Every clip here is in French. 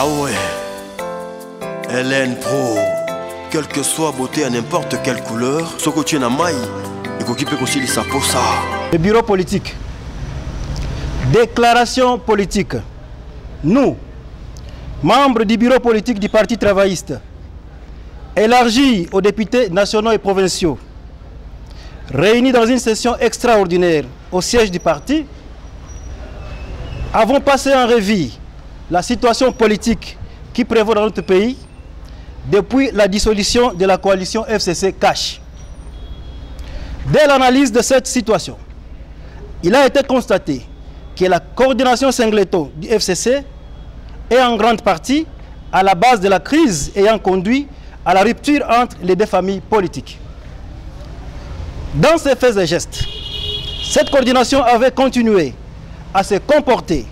Ah ouais, LN Pro, quelle que soit beauté à n'importe quelle couleur, ce que tu es en maille, et qu'on peut aussi sa peau ça. Le bureau politique. Déclaration politique. Nous, membres du bureau politique du Parti travailliste, élargi aux députés nationaux et provinciaux, réunis dans une session extraordinaire au siège du parti, avons passé en revue la situation politique qui prévaut dans notre pays depuis la dissolution de la coalition FCC-CACH. Dès l'analyse de cette situation, il a été constaté que la coordination Singleton du FCC est en grande partie à la base de la crise ayant conduit à la rupture entre les deux familles politiques. Dans ces faits et gestes, cette coordination avait continué à se comporter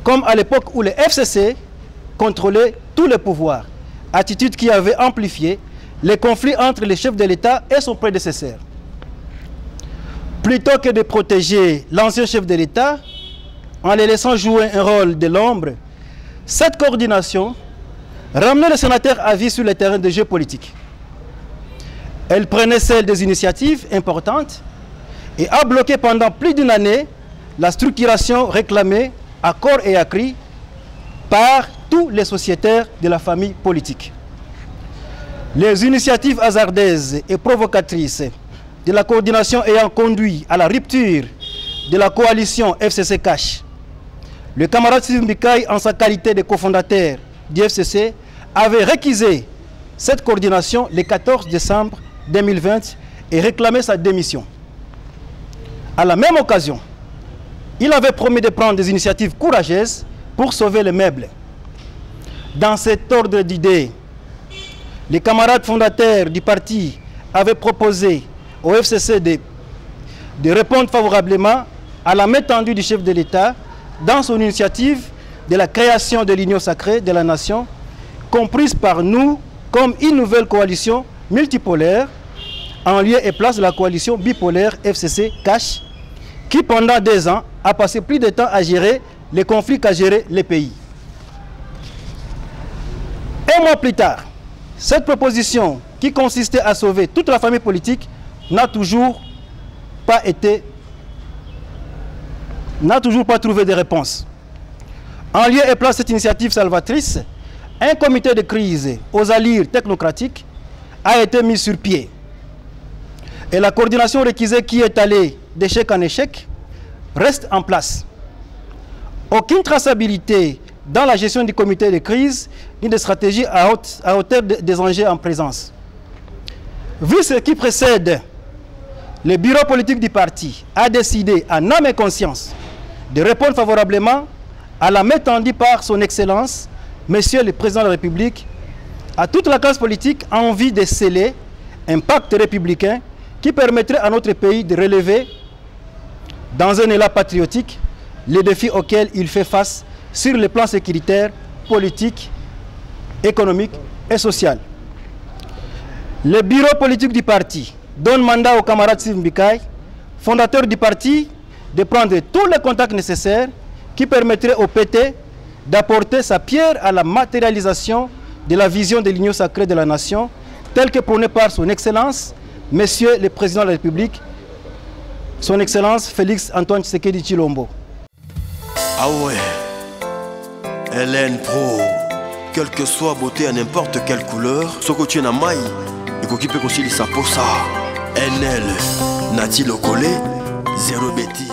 comme à l'époque où le FCC contrôlait tous les pouvoirs, attitude qui avait amplifié les conflits entre le chef de l'État et son prédécesseur. Plutôt que de protéger l'ancien chef de l'État en les laissant jouer un rôle de l'ombre, cette coordination ramenait le sénateur à vie sur le terrain de jeu politique. Elle prenait celle des initiatives importantes et a bloqué pendant plus d'une année la structuration réclamée à corps et à cri par tous les sociétaires de la famille politique. Les initiatives hasardeuses et provocatrices de la coordination ayant conduit à la rupture de la coalition FCC-CACH, le camarade Steve Mbikaï, en sa qualité de cofondateur du FCC, avait réquisé cette coordination le 14 décembre 2020 et réclamé sa démission. À la même occasion, il avait promis de prendre des initiatives courageuses pour sauver les meubles. Dans cet ordre d'idées, les camarades fondateurs du parti avaient proposé au FCC de répondre favorablement à la main tendue du chef de l'État dans son initiative de la création de l'Union sacrée de la nation, comprise par nous comme une nouvelle coalition multipolaire en lieu et place de la coalition bipolaire FCC-CACH, qui pendant 2 ans a passé plus de temps à gérer les conflits qu'à gérer les pays. 1 mois plus tard, cette proposition qui consistait à sauver toute la famille politique n'a toujours pas trouvé de réponse. En lieu et place de cette initiative salvatrice, un comité de crise aux allures technocratiques a été mis sur pied. Et la coordination réquisée qui est allée d'échec en échec reste en place. Aucune traçabilité dans la gestion du comité de crise ni de stratégie à hauteur des enjeux en présence. Vu ce qui précède, le bureau politique du parti a décidé en âme et conscience de répondre favorablement à la main tendue par son Excellence, Monsieur le Président de la République, à toute la classe politique en envie de sceller un pacte républicain qui permettrait à notre pays de relever, dans un élan patriotique, les défis auxquels il fait face sur le plan sécuritaire, politique, économique et social. Le bureau politique du parti donne mandat au camarade Steve Mbikaï, fondateur du parti, de prendre tous les contacts nécessaires qui permettraient au PT d'apporter sa pierre à la matérialisation de la vision de l'Union sacrée de la nation, telle que prônée par son Excellence, Monsieur le Président de la République, son Excellence Félix Antoine Tshisekedi Tshilombo. Ah ouais, LN Pro, quelle que soit beauté à n'importe quelle couleur, ce que tu es en maille, et qu'on peut aussi sa peau ça. NL, Nati Lokole, 0 bêtise.